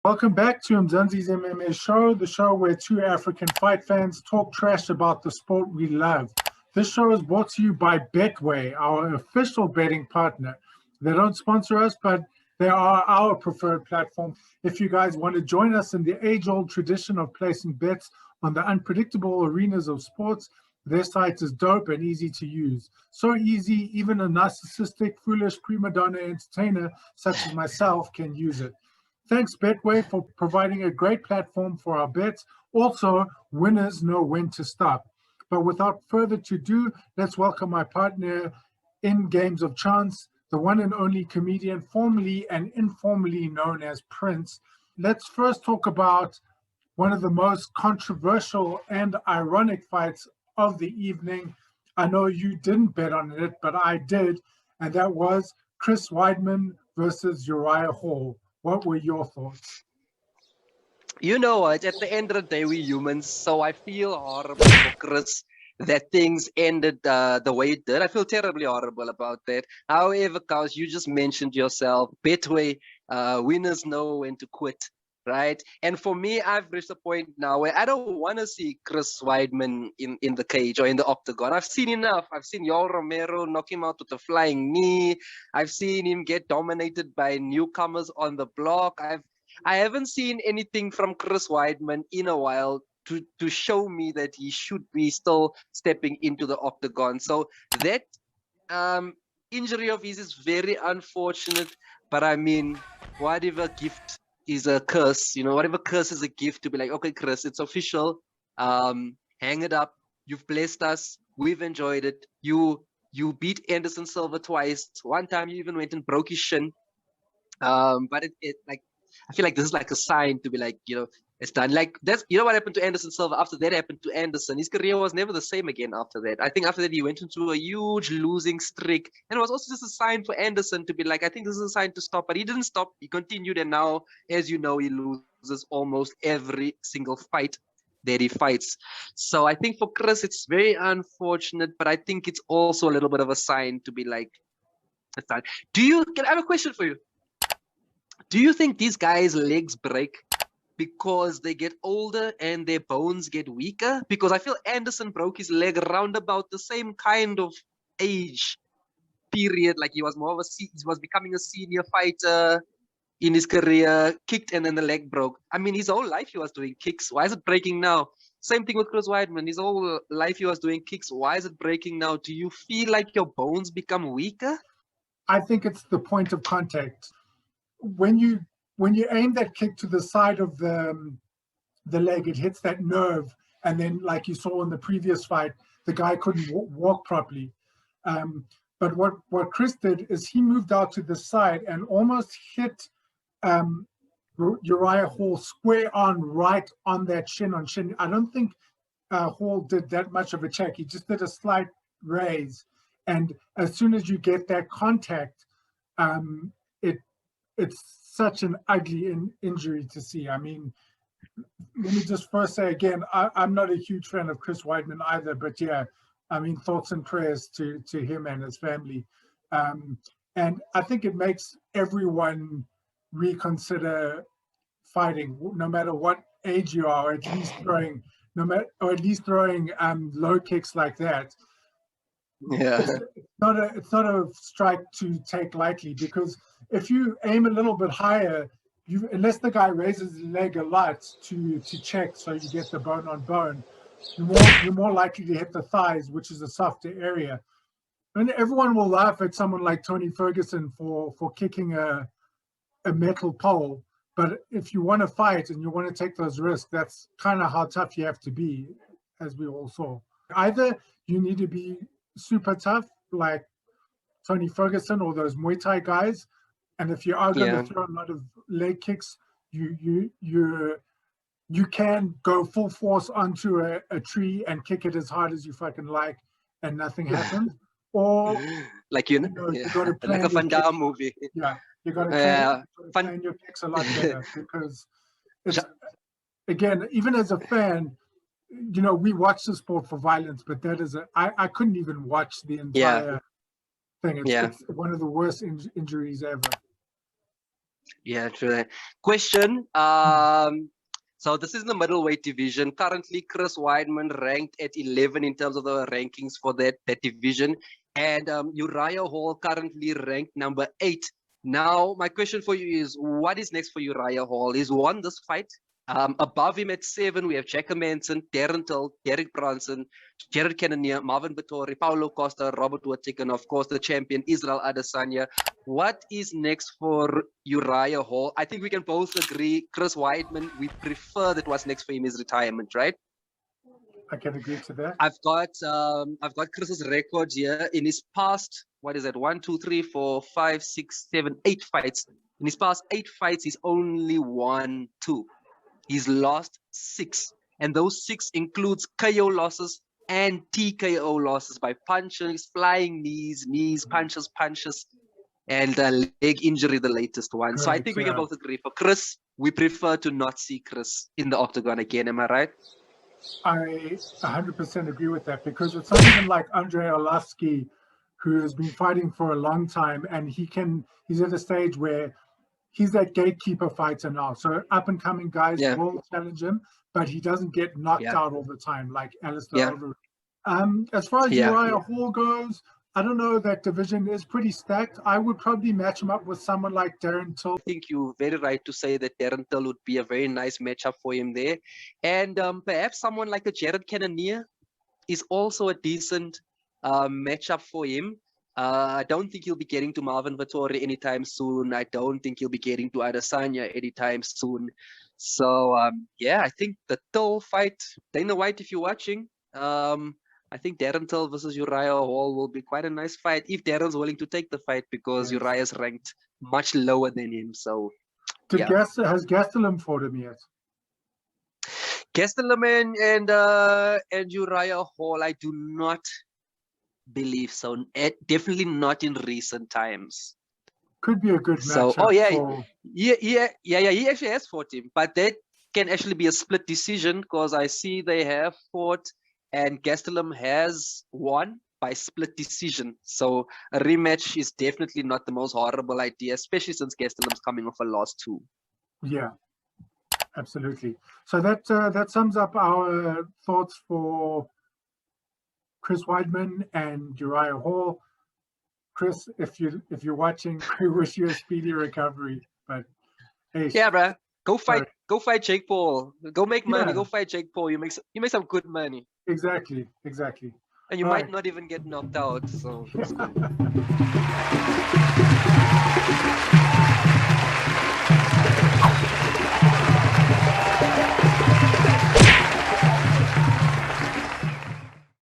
Welcome back to Mzansi's MMA show, the show where two African fight fans talk trash about the sport we love. This show is brought to you by Betway, our official betting partner. They don't sponsor us, but they are our preferred platform. If you guys want to join us in the age-old tradition of placing bets on the unpredictable arenas of sports, their site is dope and easy to use. So easy, even a narcissistic, foolish prima donna entertainer such as myself can use it. Thanks, Betway, for providing a great platform for our bets. Also, winners know when to stop. But without further ado, let's welcome my partner in Games of Chance, the one and only comedian, formally and informally known as Prince. Let's first talk about one of the most controversial and ironic fights of the evening. I know you didn't bet on it, but I did, and that was Chris Weidman versus Uriah Hall. What were your thoughts? You know what? At the end of the day, we're humans, so I feel horrible for Chris that things ended the way it did. I feel terribly horrible about that. However, Kaus, you just mentioned yourself, Betway, winners know when to quit, right? And for me, I've reached a point now where I don't want to see Chris Weidman in the cage or in the octagon. I've seen enough. I've seen Yoel Romero knock him out with a flying knee. I've seen him get dominated by newcomers on the block. I haven't seen anything from Chris Weidman in a while to show me that he should be still stepping into the octagon. So that injury of his is very unfortunate. But I mean, whatever gift is a curse, whatever curse is a gift to be like, okay, Chris, it's official. Hang it up. You've blessed us. We've enjoyed it. You beat Anderson Silva twice. One time you even went and broke his shin. But it like, I feel like this is like a sign to be like, it's done. Like that's, what happened to Anderson Silva after that happened to Anderson. His career was never the same again after that. I think after that he went into a huge losing streak, and it was also just a sign for Anderson to be like, I think this is a sign to stop. But he didn't stop. He continued, and now, as you know, he loses almost every single fight that he fights. So I think for Chris, it's very unfortunate, but I think it's also a little bit of a sign to be like, it's done. Can I have a question for you? Do you think these guys' legs break because they get older and their bones get weaker? Because I feel Anderson broke his leg around about the same kind of age period. Like he was he was becoming a senior fighter in his career, kicked and then the leg broke. I mean, his whole life he was doing kicks. Why is it breaking now? Same thing with Chris Weidman. His whole life he was doing kicks. Why is it breaking now? Do you feel like your bones become weaker? I think it's the point of contact. When you aim that kick to the side of the leg, it hits that nerve, and then, like you saw in the previous fight, the guy couldn't walk properly. But what Chris did is he moved out to the side and almost hit Uriah Hall square on, right on that shin on shin. I don't think Hall did that much of a check. He just did a slight raise, and as soon as you get that contact, it's such an ugly injury to see. I mean, let me just first say again, I'm not a huge fan of Chris Weidman either, but yeah, I mean, thoughts and prayers to him and his family. And I think it makes everyone reconsider fighting, no matter what age you are, or at least throwing low kicks like that. Yeah, it's not a strike to take lightly, because if you aim a little bit higher, unless the guy raises his leg a lot to check, so you get the bone on bone, you're more likely to hit the thighs, which is a softer area. And everyone will laugh at someone like Tony Ferguson for kicking a metal pole, but if you want to fight and you want to take those risks, that's kind of how tough you have to be, as we all saw. Either you need to be super tough like Tony Ferguson or those Muay Thai guys, and if you are going to throw a lot of leg kicks, you can go full force onto a tree and kick it as hard as you fucking like, and nothing happens. Or like you got to plan like a Van Damme movie. Yeah, you got to plan your kicks a lot better, because it's, again, even as a fan, we watch the sport for violence, but that is I couldn't even watch the entire thing. It's one of the worst injuries ever. Yeah, true. Question. So this is the middleweight division. Currently, Chris Weidman ranked at 11 in terms of the rankings for that division, and Uriah Hall currently ranked number 8. Now, my question for you is, what is next for Uriah Hall? He's won this fight. Above him at 7, we have Jack Manson, Darren Till, Derek Bronson, Jared Cannonier, Marvin Vettori, Paulo Costa, Robert Whittaker, and of course the champion Israel Adesanya. What is next for Uriah Hall? I think we can both agree, Chris Weidman, we prefer that what's next for him is retirement, right? I can agree to that. I've got Chris's records here in his past. What is that? 1, 2, 3, 4, 5, 6, 7, 8 fights. In his past 8 fights, he's only won 2. He's lost 6, and those 6 includes KO losses and TKO losses by punches, flying knees, punches, and leg injury, the latest one. Correct, so I think we can both agree. For Chris, we prefer to not see Chris in the octagon again. Am I right? I 100% agree with that, because it's not even like Andrei Arlovski, who has been fighting for a long time, and he's at a stage where he's that gatekeeper fighter now. So up and coming guys will challenge him, but he doesn't get knocked out all the time like Alistair Overeem. As far as Uriah Hall goes, I don't know, that division is pretty stacked. I would probably match him up with someone like Darren Till. I think you're very right to say that Darren Till would be a very nice matchup for him there. And perhaps someone like a Jared Cannonier is also a decent matchup for him. I don't think he'll be getting to Marvin Vettori anytime soon. I don't think he'll be getting to Adesanya anytime soon. So, I think the Till fight, Dana White, if you're watching, I think Darren Till versus Uriah Hall will be quite a nice fight if Darren's willing to take the fight, because Uriah's ranked much lower than him. So, Has Gastelum fought him yet? Gastelum and Uriah Hall, I do not believe so. Definitely not in recent times. Could be a good matchup. He actually has fought him, but that can actually be a split decision, because I see they have fought and Gastelum has won by split decision. So a rematch is definitely not the most horrible idea, especially since Gastelum's coming off a loss too. Yeah, absolutely. So that sums up our thoughts for Chris Weidman and Uriah Hall. Chris, if you're watching, we wish you a speedy recovery. But hey, bro, go fight Jake Paul. Go make money. Go fight Jake Paul. You make some good money. Exactly. And you might not even get knocked out. So.